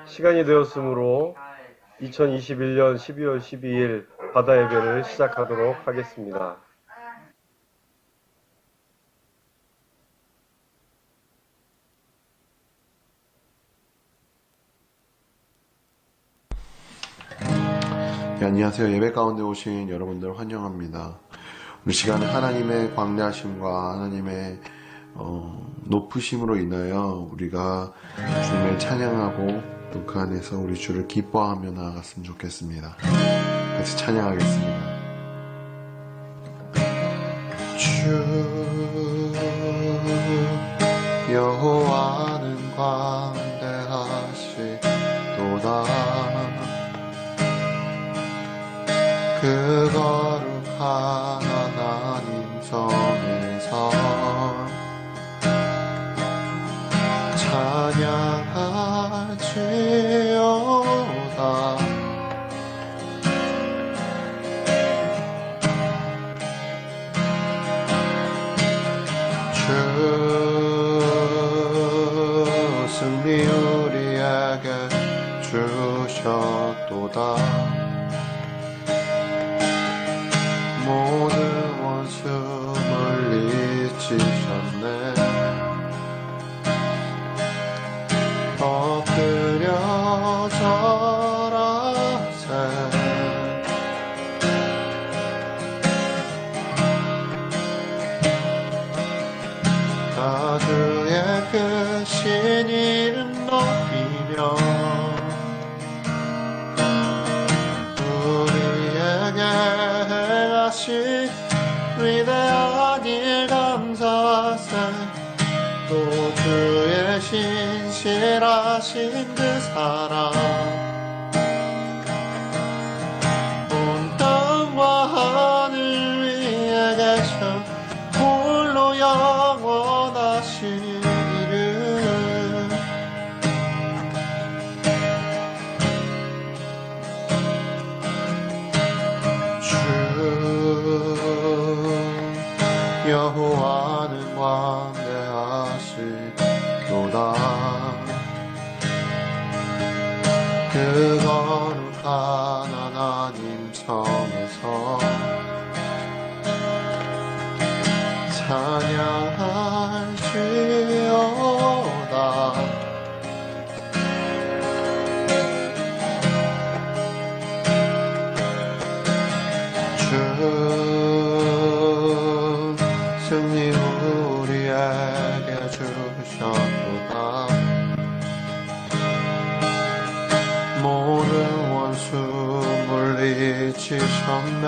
시간이 되었으므로 2021년 12월 12일 바다 예배를 시작하도록 하겠습니다. 네, 안녕하세요. 예배 가운데 오신 여러분들 환영합니다. 오늘 시간은 하나님의 광대하심과 하나님의 높으심으로 인하여 우리가 주님을 찬양하고 또 그 안에서 우리 주를 기뻐하며 나아갔으면 좋겠습니다. 같이 찬양하겠습니다. 주 여호와는 광대하시도다. 그 거룩한 하나님 성에서 찬양하지어다. 주 승리 우리에게 주셨도다. 모든 원수 물리치셨네. 엎드려 절하세. 나 주의 크신 이름 높이며 하신 위대한 일 감사세. 또 주의 신실하신 그 사랑 온 땅과 하늘 위에 계셔 홀로 영원하신 이름. 여호와는 광대하시도다. 그 거룩한 하나님 성에서 찬양할지어다. 승리 우리에게 주셨도다. 모든 원수 물리치셨네.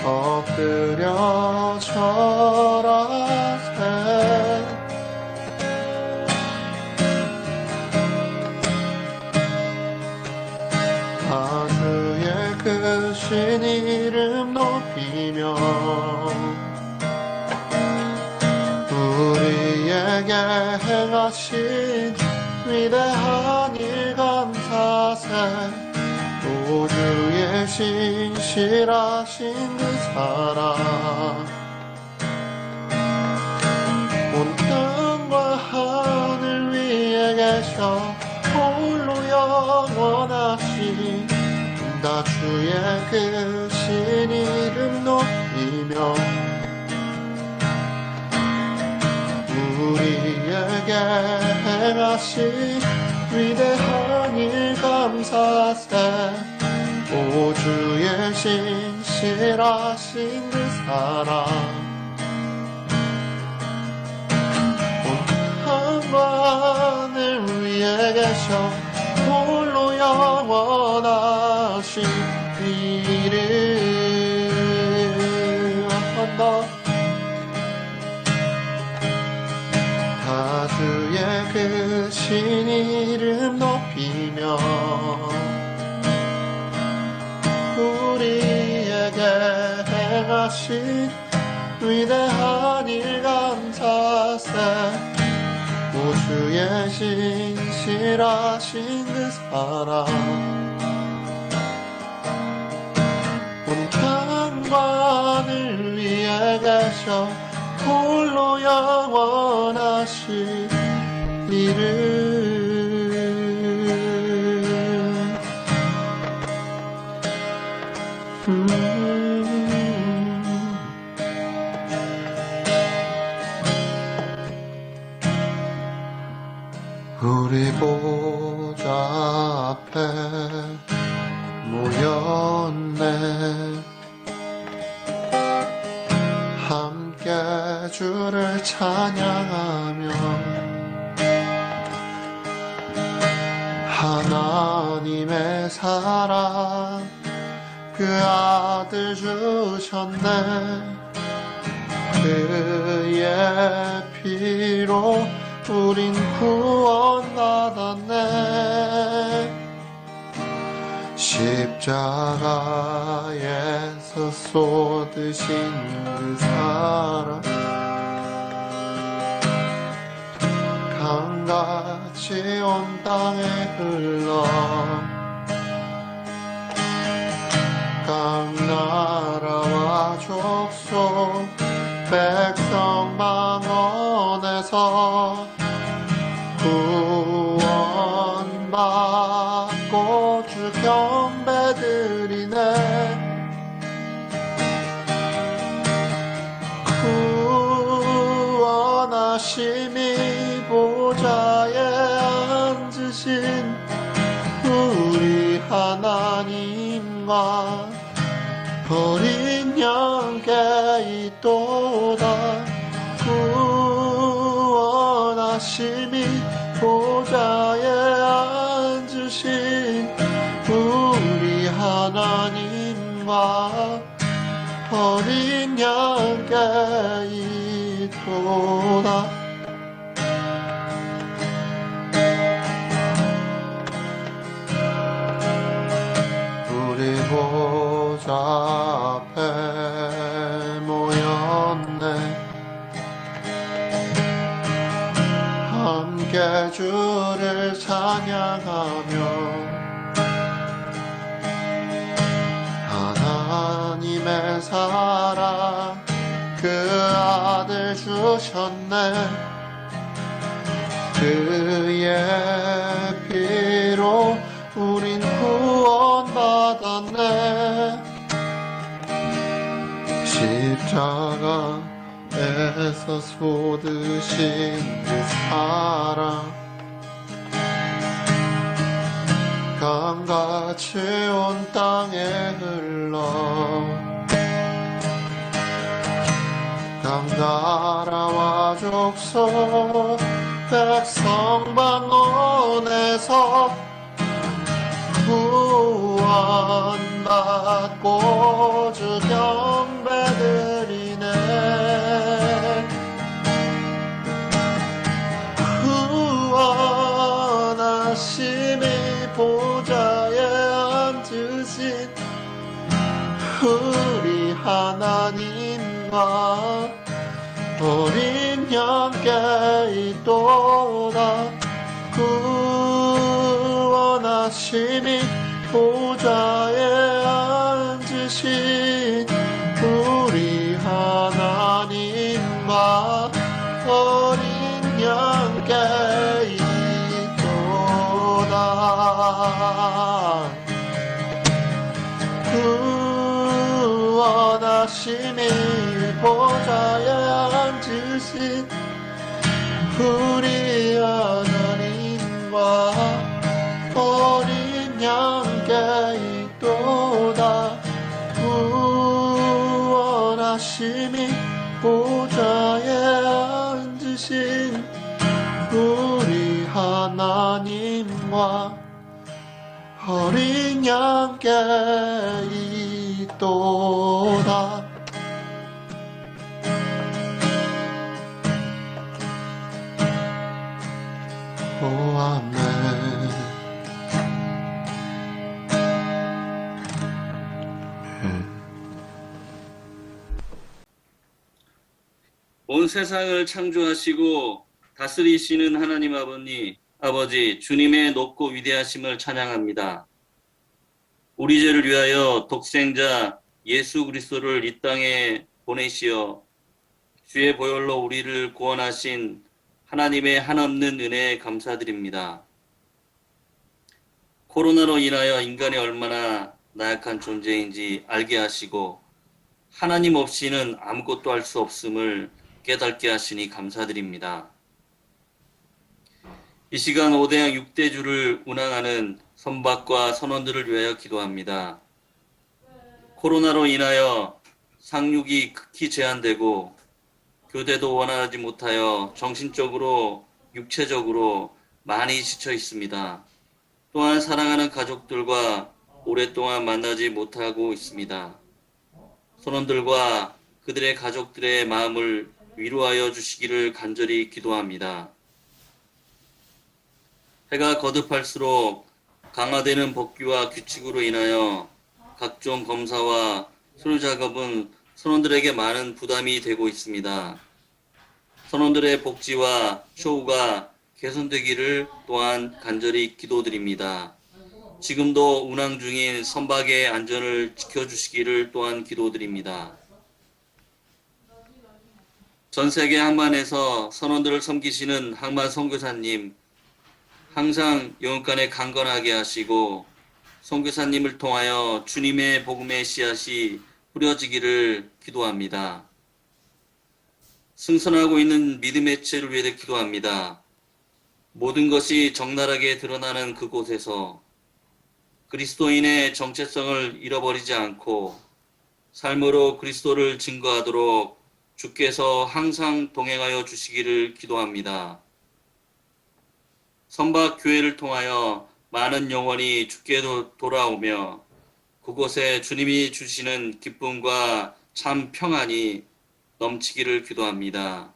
엎드려 절하세. 다 주의 크신 이름 높이며 우리에게 행하신 위대한 일 감사세. 또 주의 신실하신 그 사랑 온 땅과 하늘 위에 계셔 홀로 영원하신 나 주의 크신 이름 높이며 우리에게 행하신 위대한 일 감사세. 오 주의 신실하신 그 사랑 온 땅과 하늘 위에 계셔 홀로 영원하신 이름. 다 주의 크신 이름 높이며 우리에게 행하신 위대한 일 감사세. 오 주의 신실하신 그 사랑 온 땅과 하늘 위에 계셔 홀로 영원하신 우리 보좌 앞에 모였네. 함께 주를 찬양하며 하나님의 사랑 그 아들 주셨네. 그의 피로 우린 구원받았네. 십자가에서 쏟으신 그 사랑 강같이 온 땅에 흘러 각 나라와 족속 백성 만원에서 구원받고 주 경배드리네. 구원하심이 보좌에 앉으신 우리 하나님과 어린 양께 있도다. 구원하심이 보좌에 앉으신 우리 하나님과 어린 양께 있도다. 우리 보좌 앞에 모였네. 함께 주를 찬양하며 하나님의 사랑 그 아들 주셨네. 그의 피로 우린 구원받았네. 십자가에서 쏟으신 그 사랑 강같이 온 땅에 흘러 각 나라와 족속 백성 만원에서 구원받고 주 경배드리네. 구원하심이 보좌에 앉으신 우리 하나님과 어린 양께 있도다. 구원하심이 보좌에 앉으신 우리 하나님과 어린 양께 있도다. 구원하심이 보좌에 앉으신 우리 하나님과 어린 양께 있도다. 구원하심이 보좌에 앉으신 우리 하나님과 어린 양께 있도다. 오 아멘. 온 세상을 창조하시고 다스리시는 하나님 아버지 주님의 높고 위대하심을 찬양합니다. 우리 죄를 위하여 독생자 예수 그리스도를 이 땅에 보내시어 주의 보혈로 우리를 구원하신 하나님의 한없는 은혜에 감사드립니다. 코로나로 인하여 인간이 얼마나 나약한 존재인지 알게 하시고 하나님 없이는 아무것도 할 수 없음을 깨닫게 하시니 감사드립니다. 이 시간 5대양 6대주를 운항하는 선박과 선원들을 위하여 기도합니다. 코로나로 인하여 상륙이 극히 제한되고 교대도 원활하지 못하여 정신적으로 육체적으로 많이 지쳐 있습니다. 또한 사랑하는 가족들과 오랫동안 만나지 못하고 있습니다. 선원들과 그들의 가족들의 마음을 위로하여 주시기를 간절히 기도합니다. 해가 거듭할수록 강화되는 법규와 규칙으로 인하여 각종 검사와 수료 작업은 선원들에게 많은 부담이 되고 있습니다. 선원들의 복지와 처우가 개선되기를 또한 간절히 기도드립니다. 지금도 운항 중인 선박의 안전을 지켜주시기를 또한 기도드립니다. 전 세계 항만에서 선원들을 섬기시는 항만 선교사님, 항상 영혼간에 강건하게 하시고 선교사님을 통하여 주님의 복음의 씨앗이 뿌려지기를 기도합니다. 승선하고 있는 믿음의 체를 위해 기도합니다. 모든 것이 적나라하게 드러나는 그곳에서 그리스도인의 정체성을 잃어버리지 않고 삶으로 그리스도를 증거하도록 주께서 항상 동행하여 주시기를 기도합니다. 선박 교회를 통하여 많은 영혼이 주께로 돌아오며 그곳에 주님이 주시는 기쁨과 참 평안이 넘치기를 기도합니다.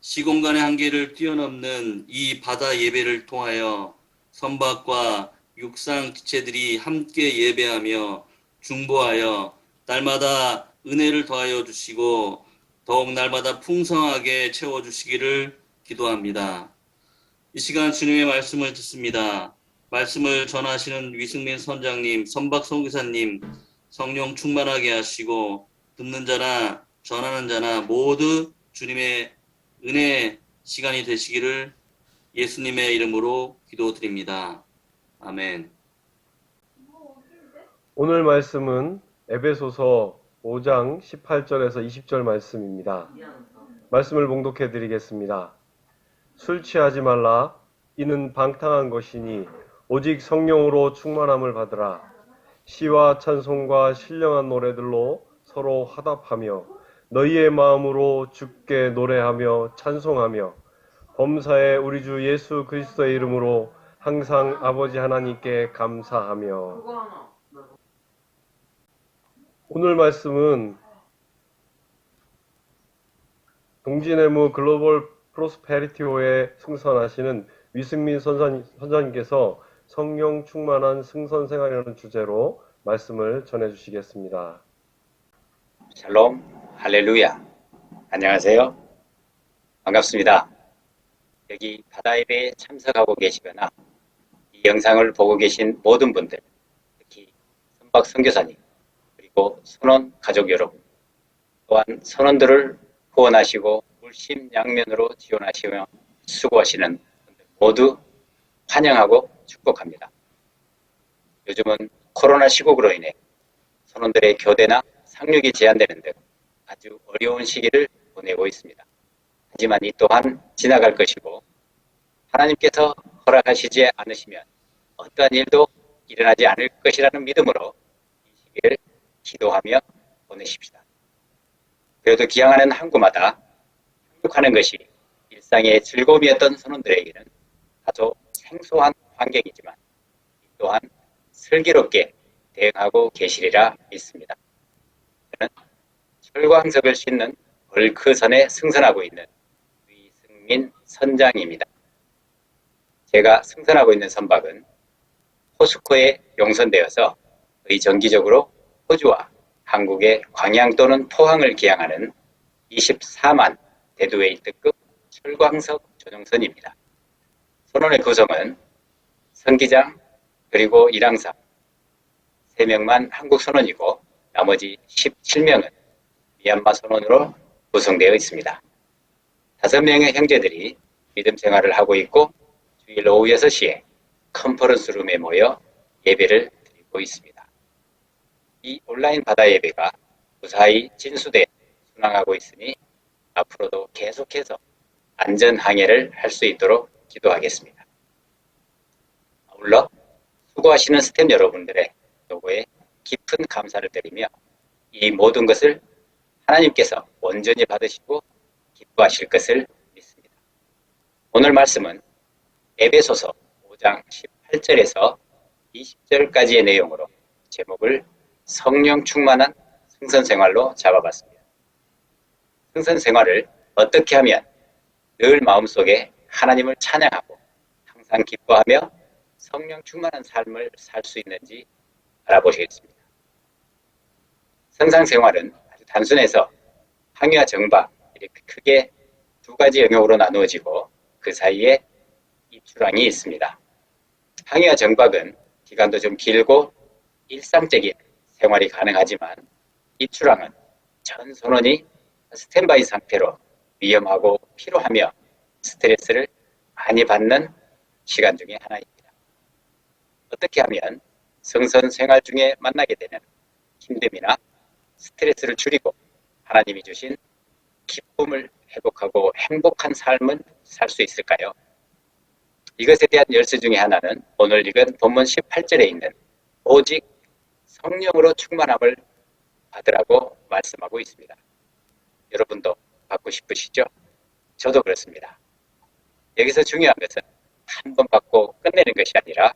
시공간의 한계를 뛰어넘는 이 바다 예배를 통하여 선박과 육상 지체들이 함께 예배하며 중보하여 날마다 은혜를 더하여 주시고 더욱 날마다 풍성하게 채워주시기를 기도합니다. 이 시간 주님의 말씀을 듣습니다. 말씀을 전하시는 위승민 선장님, 선박 선교사님 성령 충만하게 하시고 듣는 자나 전하는 자나 모두 주님의 은혜 시간이 되시기를 예수님의 이름으로 기도드립니다. 아멘. 오늘 말씀은 에베소서 5장 18절에서 20절 말씀입니다. 말씀을 봉독해 드리겠습니다. 술 취하지 말라. 이는 방탕한 것이니 오직 성령으로 충만함을 받으라. 시와 찬송과 신령한 노래들로 서로 화답하며 너희의 마음으로 주께 노래하며 찬송하며 범사에 우리 주 예수 그리스도의 이름으로 항상 아버지 하나님께 감사하며. 오늘 말씀은 동진해무 글로벌 프로스페리티호에 승선하시는 위승민 선사님께서 성령 충만한 승선 생활이라는 주제로 말씀을 전해주시겠습니다. 샬롬, 할렐루야. 안녕하세요. 반갑습니다. 여기 바다 예배에 참석하고 계시거나 이 영상을 보고 계신 모든 분들, 특히 선박 선교사님, 그리고 선원 가족 여러분, 또한 선원들을 후원하시고 물심양면으로 지원하시며 수고하시는 분들 모두 환영하고 축복합니다. 요즘은 코로나 시국으로 인해 선원들의 교대나 상륙이 제한되는 등 아주 어려운 시기를 보내고 있습니다. 하지만 이 또한 지나갈 것이고 하나님께서 허락하시지 않으시면 어떠한 일도 일어나지 않을 것이라는 믿음으로 이 시기를 기도하며 보내십시다. 그래도 기항하는 항구마다 상륙하는 것이 일상의 즐거움이었던 선원들에게는 다소 생소한 환경이지만 이 또한 슬기롭게 대응하고 계시리라 믿습니다. 저는 철광석을 싣는 벌크선에 승선하고 있는 위승민 선장입니다. 제가 승선하고 있는 선박은 포스코에 용선되어서 거의 정기적으로 호주와 한국의 광양 또는 포항을 기항하는 24만 데드웨이트급 철광석 조종선입니다. 선원의 구성은 선기장 그리고 일항사 3명만 한국 선원이고 나머지 17명은 미얀마 선원으로 구성되어 있습니다. 5명의 형제들이 믿음 생활을 하고 있고 주일 오후 6시에 컨퍼런스 룸에 모여 예배를 드리고 있습니다. 이 온라인 바다 예배가 무사히 진수돼 순항하고 있으니 앞으로도 계속해서 안전 항해를 할 수 있도록 기도하겠습니다. 아울러 수고하시는 스태프 여러분들의 노고에 깊은 감사를 드리며 이 모든 것을 하나님께서 온전히 받으시고 기뻐하실 것을 믿습니다. 오늘 말씀은 에베소서 5장 18절에서 20절까지의 내용으로 제목을 성령 충만한 승선 생활로 잡아봤습니다. 승선 생활을 어떻게 하면 늘 마음속에 하나님을 찬양하고 항상 기뻐하며 성령 충만한 삶을 살 수 있는지 알아보시겠습니다. 성상 생활은 아주 단순해서 항해와 정박 이렇게 크게 두 가지 영역으로 나누어지고 그 사이에 입출항이 있습니다. 항해와 정박은 기간도 좀 길고 일상적인 생활이 가능하지만 입출항은 전 선원이 스탠바이 상태로 위험하고 피로하며 스트레스를 많이 받는 시간 중에 하나입니다. 어떻게 하면 성선 생활 중에 만나게 되는 힘듦이나 스트레스를 줄이고 하나님이 주신 기쁨을 회복하고 행복한 삶을 살 수 있을까요? 이것에 대한 열쇠 중에 하나는 오늘 읽은 본문 18절에 있는 오직 성령으로 충만함을 받으라고 말씀하고 있습니다. 여러분도 받고 싶으시죠? 저도 그렇습니다. 여기서 중요한 것은 한 번 받고 끝내는 것이 아니라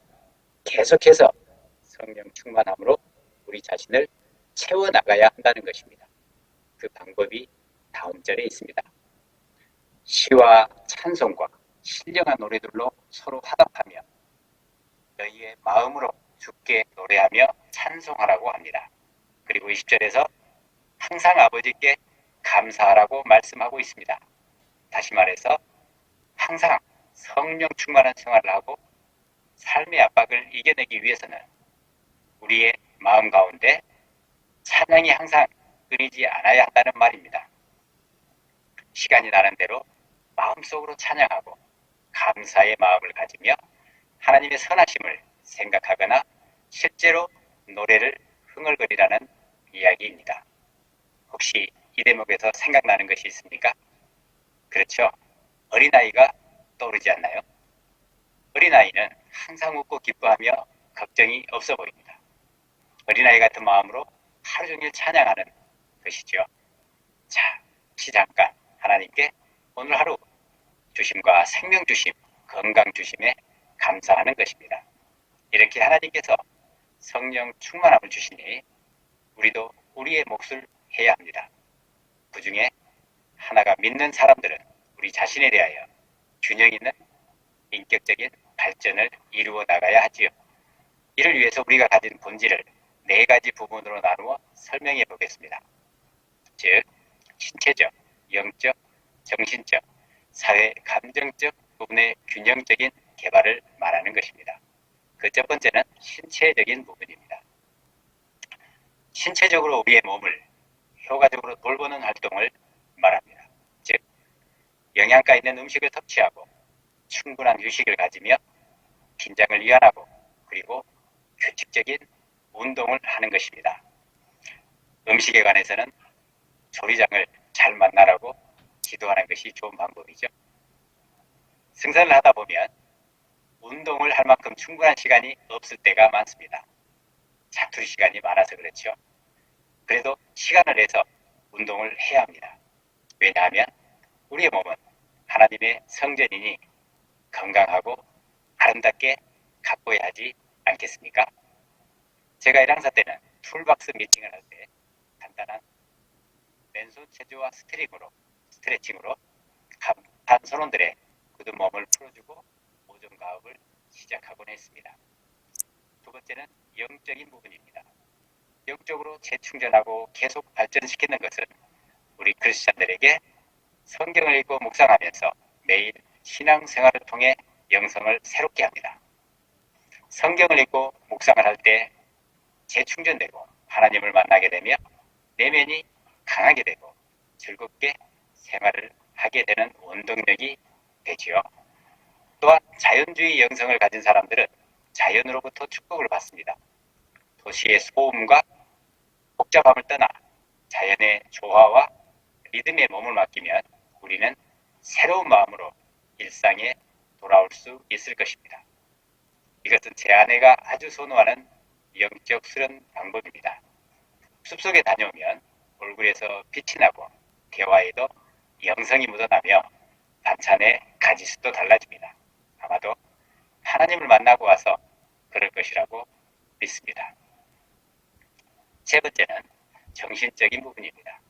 계속해서 성령 충만함으로 우리 자신을 채워나가야 한다는 것입니다. 그 방법이 다음 절에 있습니다. 시와 찬송과 신령한 노래들로 서로 화답하며 너희의 마음으로 주께 노래하며 찬송하라고 합니다. 그리고 20절에서 항상 아버지께 감사하라고 말씀하고 있습니다. 다시 말해서 항상 성령 충만한 생활을 하고 삶의 압박을 이겨내기 위해서는 우리의 마음 가운데 찬양이 항상 끊이지 않아야 한다는 말입니다. 시간이 나는 대로 마음속으로 찬양하고 감사의 마음을 가지며 하나님의 선하심을 생각하거나 실제로 노래를 흥얼거리라는 이야기입니다. 혹시 이 대목에서 생각나는 것이 있습니까? 그렇죠. 어린아이가 떠오르지 않나요? 어린아이는 항상 웃고 기뻐하며 걱정이 없어 보입니다. 어린아이 같은 마음으로 하루 종일 찬양하는 것이죠. 자, 잠깐 하나님께 오늘 하루 주심과 생명 주심, 건강 주심에 감사하는 것입니다. 이렇게 하나님께서 성령 충만함을 주시니 우리도 우리의 몫을 해야 합니다. 그 중에 하나가 믿는 사람들은 우리 자신에 대하여 균형 있는 인격적인 발전을 이루어 나가야 하지요. 이를 위해서 우리가 가진 본질을 4가지 부분으로 나누어 설명해 보겠습니다. 즉, 신체적, 영적, 정신적, 사회, 감정적 부분의 균형적인 개발을 말하는 것입니다. 그 첫 번째는 신체적인 부분입니다. 신체적으로 우리의 몸을 효과적으로 돌보는 활동을 말합니다. 즉, 영양가 있는 음식을 섭취하고 충분한 휴식을 가지며 긴장을 이완하고 그리고 규칙적인 운동을 하는 것입니다. 음식에 관해서는 조리장을 잘 만나라고 기도하는 것이 좋은 방법이죠. 승선을 하다 보면 운동을 할 만큼 충분한 시간이 없을 때가 많습니다. 자투리 시간이 많아서 그렇죠. 그래도 시간을 내서 운동을 해야 합니다. 왜냐하면 우리의 몸은 하나님의 성전이니 건강하고 아름답게 가꿔야 하지 않겠습니까? 제가 1학사 때는 툴박스 미팅을 할 때 간단한 맨손 체조와 스트레칭으로 감탄 선원들의 굳은 몸을 풀어주고 오전 가업을 시작하곤 했습니다. 두 번째는 영적인 부분입니다. 영적으로 재충전하고 계속 발전시키는 것은 우리 크리스찬들에게 성경을 읽고 묵상하면서 매일 신앙생활을 통해 영성을 새롭게 합니다. 성경을 읽고 묵상을 할 때 재충전되고 하나님을 만나게 되며 내면이 강하게 되고 즐겁게 생활을 하게 되는 원동력이 되지요. 또한 자연주의 영성을 가진 사람들은 자연으로부터 축복을 받습니다. 도시의 소음과 복잡함을 떠나 자연의 조화와 리듬에 몸을 맡기면 우리는 새로운 마음으로 일상에 돌아올 수 있을 것입니다. 이것은 제 아내가 아주 선호하는 영적 수련 방법입니다. 숲속에 다녀오면 얼굴에서 빛이 나고 대화에도 영성이 묻어나며 반찬의 가지수도 달라집니다. 아마도 하나님을 만나고 와서 그럴 것이라고 믿습니다. 세 번째는 정신적인 부분입니다.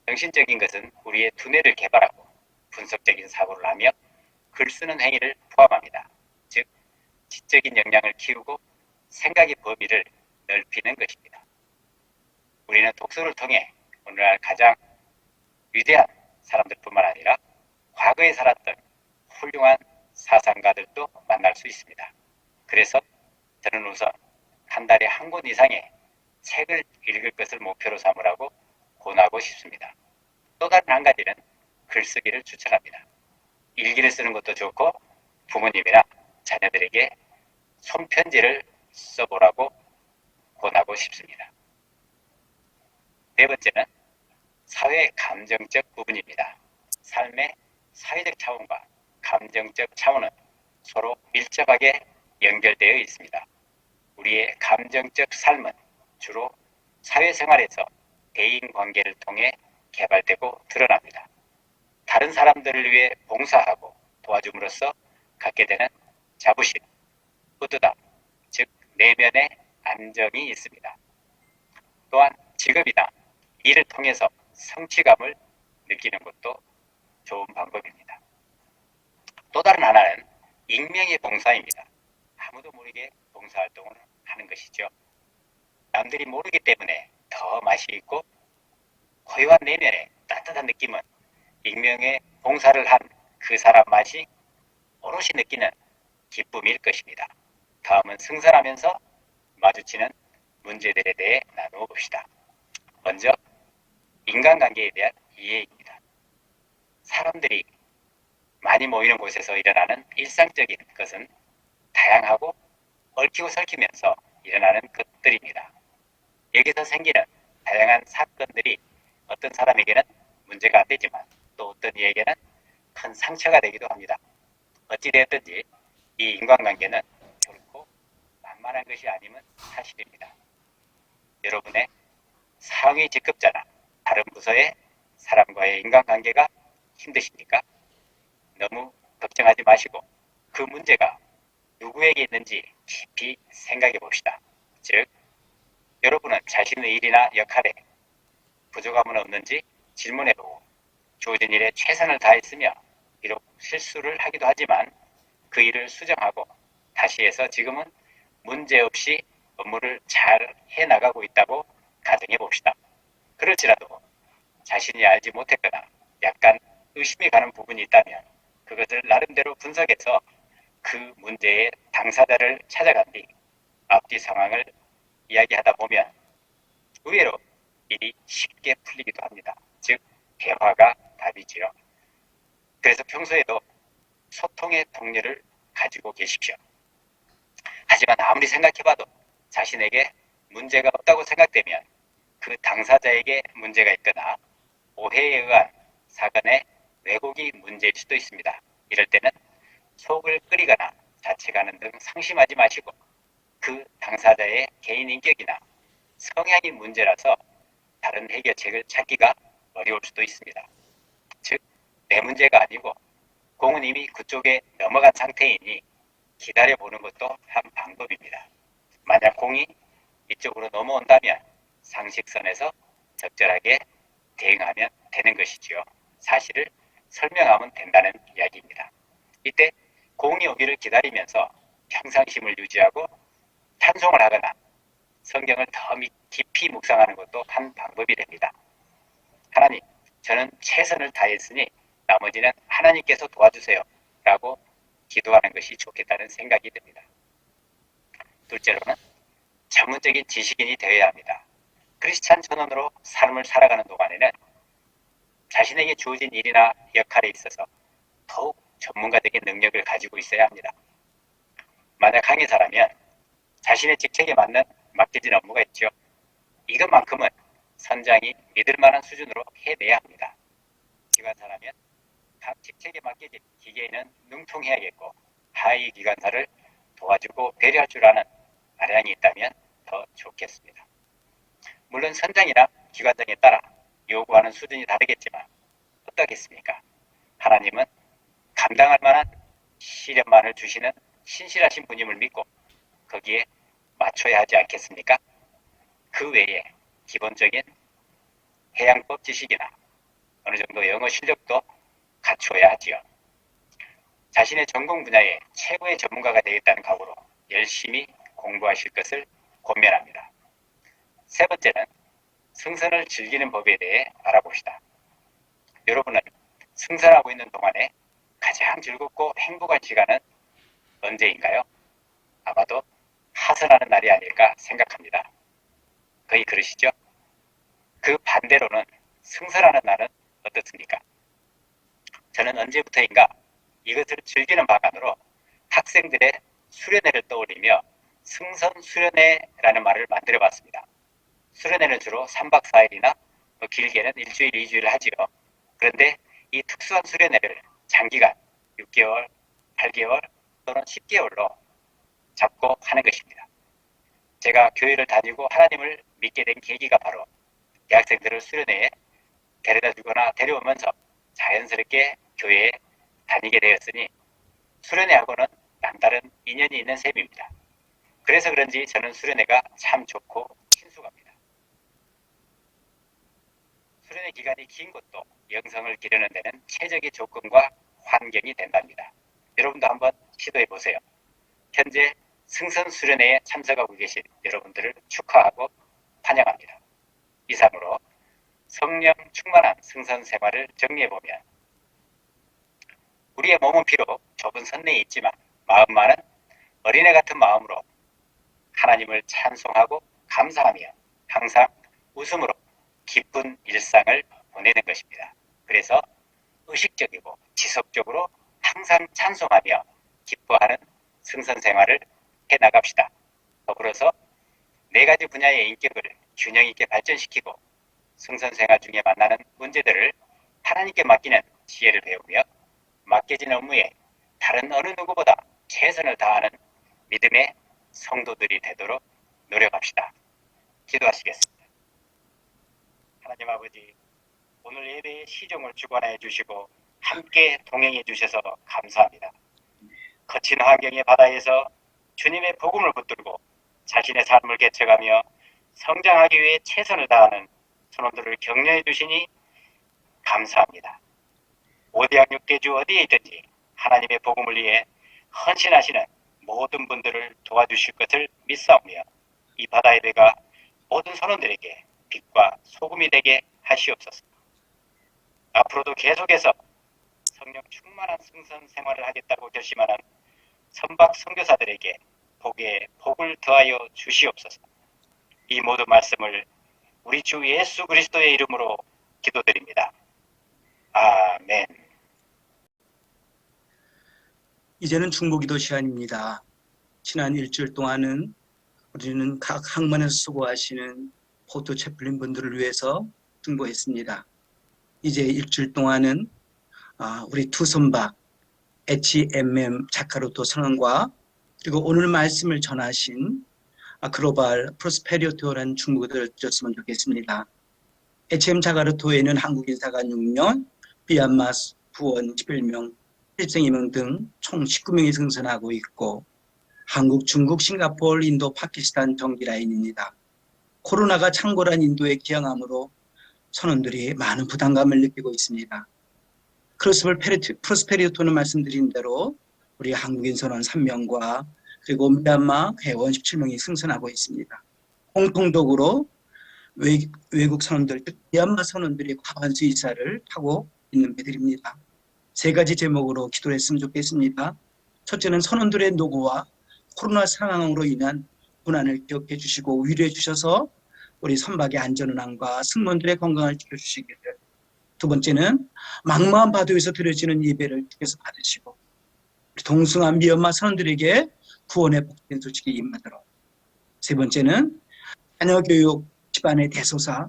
정신적인 것은 우리의 두뇌를 개발하고 분석적인 사고를 하며 글 쓰는 행위를 포함합니다. 즉, 지적인 역량을 키우고 생각의 범위를 넓히는 것입니다. 우리는 독서를 통해 오늘날 가장 위대한 사람들뿐만 아니라 과거에 살았던 훌륭한 사상가들도 만날 수 있습니다. 그래서 저는 우선 한 달에 한 권 이상의 책을 읽을 것을 목표로 삼으라고 권하고 싶습니다. 또 다른 한 가지는 글쓰기를 추천합니다. 일기를 쓰는 것도 좋고 부모님이나 자녀들에게 손편지를 써보라고 권하고 싶습니다. 네 번째는 사회 감정적 부분입니다. 삶의 사회적 차원과 감정적 차원은 서로 밀접하게 연결되어 있습니다. 우리의 감정적 삶은 주로 사회생활에서 대인관계를 통해 개발되고 드러납니다. 다른 사람들을 위해 봉사하고 도와줌으로써 갖게 되는 자부심, 뿌듯함, 즉 내면의 안정이 있습니다. 또한 직업이나 일을 통해서 성취감을 느끼는 것도 좋은 방법입니다. 또 다른 하나는 익명의 봉사입니다. 아무도 모르게 봉사활동을 하는 것이죠. 남들이 모르기 때문에 더 맛이 있고 고요한 내면의 따뜻한 느낌은 익명의 봉사를 한 그 사람 맛이 오롯이 느끼는 기쁨일 것입니다. 다음은 승선하면서 마주치는 문제들에 대해 나누어 봅시다. 먼저 인간관계에 대한 이해입니다. 사람들이 많이 모이는 곳에서 일어나는 일상적인 것은 다양하고 얽히고 설키면서 일어나는 것들입니다. 여기서 생기는 다양한 사건들이 어떤 사람에게는 문제가 안 되지만 또 어떤 이에게는 큰 상처가 되기도 합니다. 어찌되었든지 이 인간관계는 결코 만만한 것이 아님은 사실입니다. 여러분의 상위 직급자나 다른 부서의 사람과의 인간관계가 힘드십니까? 너무 걱정하지 마시고 그 문제가 누구에게 있는지 깊이 생각해 봅시다. 즉, 여러분은 자신의 일이나 역할에 부족함은 없는지 질문해보고 주어진 일에 최선을 다했으며 비록 실수를 하기도 하지만 그 일을 수정하고 다시 해서 지금은 문제없이 업무를 잘 해나가고 있다고 가정해 봅시다. 그럴지라도 자신이 알지 못했거나 약간 의심이 가는 부분이 있다면 그것을 나름대로 분석해서 그 문제의 당사자를 찾아간 뒤 앞뒤 상황을 이야기하다 보면 의외로 일이 쉽게 풀리기도 합니다. 즉, 대화가 답이지요. 그래서 평소에도 소통의 통로를 가지고 계십시오. 하지만 아무리 생각해봐도 자신에게 문제가 없다고 생각되면 그 당사자에게 문제가 있거나 오해에 의한 사건의 왜곡이 문제일 수도 있습니다. 이럴 때는 속을 끓이거나 자책하는 등 상심하지 마시고 그 당사자의 개인 인격이나 성향이 문제라서 다른 해결책을 찾기가 어려울 수도 있습니다. 즉, 내 문제가 아니고 공은 이미 그쪽에 넘어간 상태이니 기다려보는 것도 한 방법입니다. 만약 공이 이쪽으로 넘어온다면 상식선에서 적절하게 대응하면 되는 것이지요. 사실을 설명하면 된다는 이야기입니다. 이때 공이 오기를 기다리면서 평상심을 유지하고 찬송을 하거나 성경을 더 깊이 묵상하는 것도 한 방법이 됩니다. 하나님, 저는 최선을 다했으니 나머지는 하나님께서 도와주세요 라고 기도하는 것이 좋겠다는 생각이 듭니다. 둘째로는 전문적인 지식인이 되어야 합니다. 크리스찬 전원으로 삶을 살아가는 동안에는 자신에게 주어진 일이나 역할에 있어서 더욱 전문가적인 능력을 가지고 있어야 합니다. 만약 강의사라면 자신의 직책에 맞는 맡겨진 업무가 있죠. 이것만큼은 선장이 믿을 만한 수준으로 해내야 합니다. 기관사라면 각 직책에 맡겨진 기계에는 능통해야겠고 하위 기관사를 도와주고 배려할 줄 아는 아량이 있다면 더 좋겠습니다. 물론 선장이나 기관장에 따라 요구하는 수준이 다르겠지만 어떻겠습니까? 하나님은 감당할 만한 시련만을 주시는 신실하신 분임을 믿고 거기에 맞춰야 하지 않겠습니까? 그 외에 기본적인 해양법 지식이나 어느 정도 영어 실력도 갖추어야 하지요. 자신의 전공 분야의 최고의 전문가가 되겠다는 각오로 열심히 공부하실 것을 권면합니다. 세 번째는 승선을 즐기는 법에 대해 알아봅시다. 여러분은 승선하고 있는 동안에 가장 즐겁고 행복한 시간은 언제인가요? 아마도 하선하는 날이 아닐까 생각합니다. 거의 그러시죠? 그 반대로는 승선하는 날은 어떻습니까? 저는 언제부터인가 이것을 즐기는 방안으로 학생들의 수련회를 떠올리며 승선 수련회라는 말을 만들어 봤습니다. 수련회는 주로 3박 4일이나 길게는 일주일, 2주일 하지요. 그런데 이 특수한 수련회를 장기간 6개월, 8개월 또는 10개월로 잡고 하는 것입니다. 제가 교회를 다니고 하나님을 믿게 된 계기가 바로 대학생들을 수련회에 데려다 주거나 데려오면서 자연스럽게 교회에 다니게 되었으니 수련회하고는 남다른 인연이 있는 셈입니다. 그래서 그런지 저는 수련회가 참 좋고 친숙합니다. 수련회 기간이 긴 것도 영성을 기르는 데는 최적의 조건과 환경이 된답니다. 여러분도 한번 시도해 보세요. 현재 승선 수련회에 참석하고 계신 여러분들을 축하하고 환영합니다. 이상으로 성령 충만한 승선 생활을 정리해보면 우리의 몸은 비록 좁은 선내에 있지만 마음만은 어린애 같은 마음으로 하나님을 찬송하고 감사하며 항상 웃음으로 기쁜 일상을 보내는 것입니다. 그래서 의식적이고 지속적으로 항상 찬송하며 기뻐하는 승선 생활을 해나갑시다. 더불어서 4가지 분야의 인격을 균형 있게 발전시키고 승선 생활 중에 만나는 문제들을 하나님께 맡기는 지혜를 배우며 맡겨진 업무에 다른 어느 누구보다 최선을 다하는 믿음의 성도들이 되도록 노력합시다. 기도하시겠습니다. 하나님 아버지, 오늘 예배의 시종을 주관하여 주시고 함께 동행해 주셔서 감사합니다. 거친 환경의 바다에서 주님의 복음을 붙들고 자신의 삶을 개척하며 성장하기 위해 최선을 다하는 선원들을 격려해 주시니 감사합니다. 오대양육대주 어디에 있든지 하나님의 복음을 위해 헌신하시는 모든 분들을 도와주실 것을 믿사오며 이 바다의 배가 모든 선원들에게 빛과 소금이 되게 하시옵소서. 앞으로도 계속해서 성령 충만한 승선 생활을 하겠다고 결심하는 선박 선교사들에게 복에 복을 더하여 주시옵소서. 이 모든 말씀을 우리 주 예수 그리스도의 이름으로 기도드립니다. 아멘. 이제는 중보기도 시간입니다. 지난 일주일 동안은 우리는 각 학문에서 수고하시는 포토 채플린 분들을 위해서 중보했습니다. 이제 일주일 동안은 우리 두 선박 HMM 자카르토 선원과 그리고 오늘 말씀을 전하신 글로벌 프로스페리티오라는 중보기도를 드렸으면 좋겠습니다. HM 자카르토에는 한국 인사가 6명, 미얀마 부원 11명, 필생 2명 등 총 19명이 승선하고 있고 한국, 중국, 싱가포르, 인도, 파키스탄 정기 라인입니다. 코로나가 창궐한 인도에 기항함으로 선원들이 많은 부담감을 느끼고 있습니다. 프로스페리토는 말씀드린 대로 우리 한국인 선원 3명과 그리고 미얀마 회원 17명이 승선하고 있습니다. 공통적으로 외국 선원들, 즉 미얀마 선원들이 과반수 이사를 하고 있는 배들입니다. 3가지 제목으로 기도를 했으면 좋겠습니다. 첫째는 선원들의 노고와 코로나 상황으로 인한 고난을 기억해 주시고 위로해 주셔서 우리 선박의 안전운항과 승무원들의 건강을 지켜주시기를 두 번째는 막막한 바다에서 드려지는 예배를 주께서 받으시고 우리 동승한 미얀마 선원들에게 구원의 복된 소식이 임하도록. 세 번째는 자녀교육 집안의 대소사,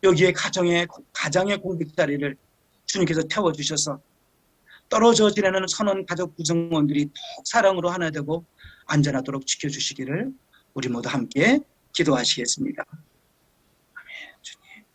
여기에 가장의 공백 자리를 주님께서 태워주셔서 떨어져 지내는 선원 가족 구성원들이 더욱 사랑으로 하나 되고 안전하도록 지켜주시기를 우리 모두 함께 기도하시겠습니다. 아멘. 주님.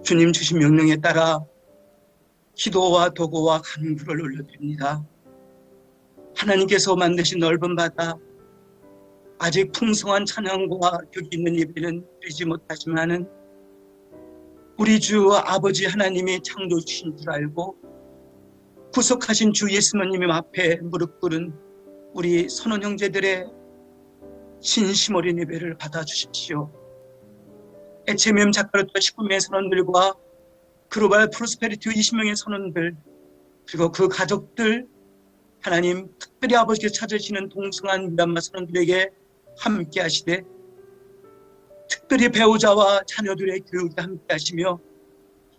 주님 주신 명령에 따라 기도와 도구와 간구를 올려드립니다. 하나님께서 만드신 넓은 바다, 아직 풍성한 찬양과 격이 있는 예배는 드리지 못하지만은 우리 주 아버지 하나님이 창조주신 줄 알고 구속하신 주 예수님 앞에 무릎 꿇은 우리 선원 형제들의 진심 어린 예배를 받아주십시오. HMM 자카르타 19명의 선원들과 글로벌 프로스페리티 20명의 선원들, 그리고 그 가족들, 하나님 특별히 아버지께서 찾으시는 동성한 미얀마 선원들에게 함께 하시되 특별히 배우자와 자녀들의 교육에 함께 하시며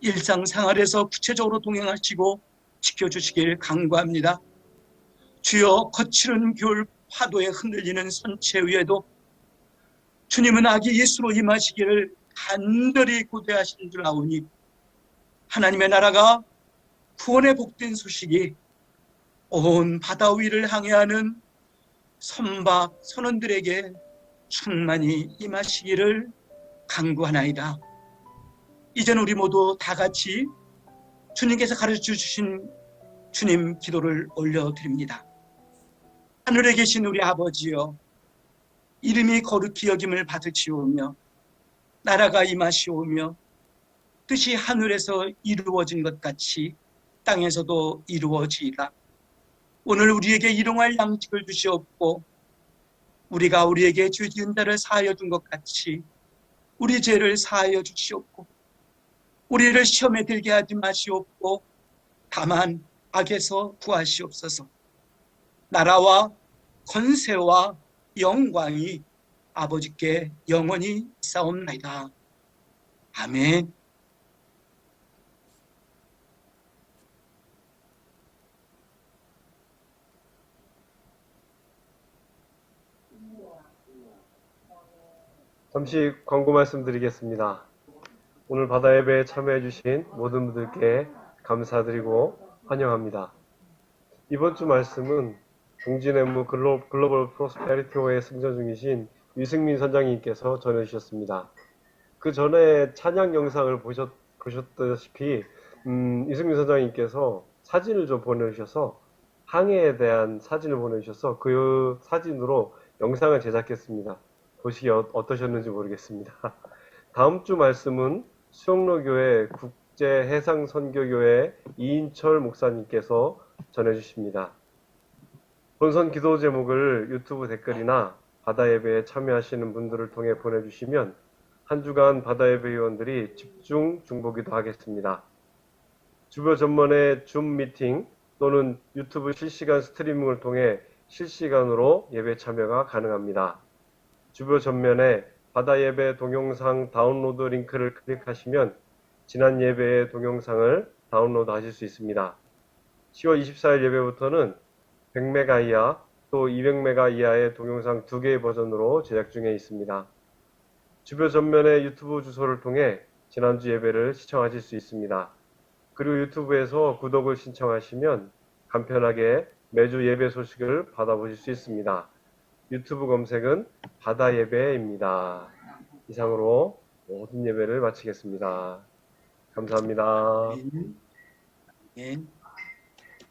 일상생활에서 구체적으로 동행하시고 지켜주시길 간구합니다. 주여, 거칠은 겨울 파도에 흔들리는 선체 위에도 주님은 아기 예수로 임하시기를 간절히 고대하신 줄 아오니 하나님의 나라가 구원의 복된 소식이 온 바다 위를 항해하는 선박 선원들에게 충만히 임하시기를 간구하나이다. 이제는 우리 모두 다 같이 주님께서 가르쳐 주신 주님 기도를 올려드립니다. 하늘에 계신 우리 아버지여, 이름이 거룩히 여김을 받으시오며 나라가 임하시오며 뜻이 하늘에서 이루어진 것 같이 땅에서도 이루어지이다. 오늘 우리에게 일용할 양식을 주시옵고 우리가 우리에게 죄 지은 자를 사하여 준 것 같이 우리 죄를 사하여 주시옵고 우리를 시험에 들게 하지 마시옵고 다만 악에서 구하시옵소서. 나라와 권세와 영광이 아버지께 영원히 있사옵나이다. 아멘. 잠시 광고 말씀드리겠습니다. 오늘 바다 예배에 참여해 주신 모든 분들께 감사드리고 환영합니다. 이번 주 말씀은 동진앤무 글로벌 프로스페리티호에 승전 중이신 유승민 선장님께서 전해주셨습니다. 그 전에 찬양 영상을 보셨다시피 유승민 선장님께서 사진을 좀 보내주셔서 항해에 대한 사진을 보내주셔서 그 사진으로 영상을 제작했습니다. 보시기 어떠셨는지 모르겠습니다. 다음 주 말씀은 수영로교회 국제해상선교교회 이인철 목사님께서 전해주십니다. 본선 기도 제목을 유튜브 댓글이나 바다예배에 참여하시는 분들을 통해 보내주시면 한 주간 바다예배 위원들이 집중 중보기도 하겠습니다. 주보 전문의 줌 미팅 또는 유튜브 실시간 스트리밍을 통해 실시간으로 예배 참여가 가능합니다. 주보 전면에 바다예배 동영상 다운로드 링크를 클릭하시면 지난 예배의 동영상을 다운로드 하실 수 있습니다. 10월 24일 예배부터는 100메가 이하 또 200메가 이하의 동영상 2개의 버전으로 제작 중에 있습니다. 주보 전면의 유튜브 주소를 통해 지난주 예배를 시청하실 수 있습니다. 그리고 유튜브에서 구독을 신청하시면 간편하게 매주 예배 소식을 받아보실 수 있습니다. 유튜브 검색은 바다예배입니다. 이상으로 모든 예배를 마치겠습니다. 감사합니다. 예.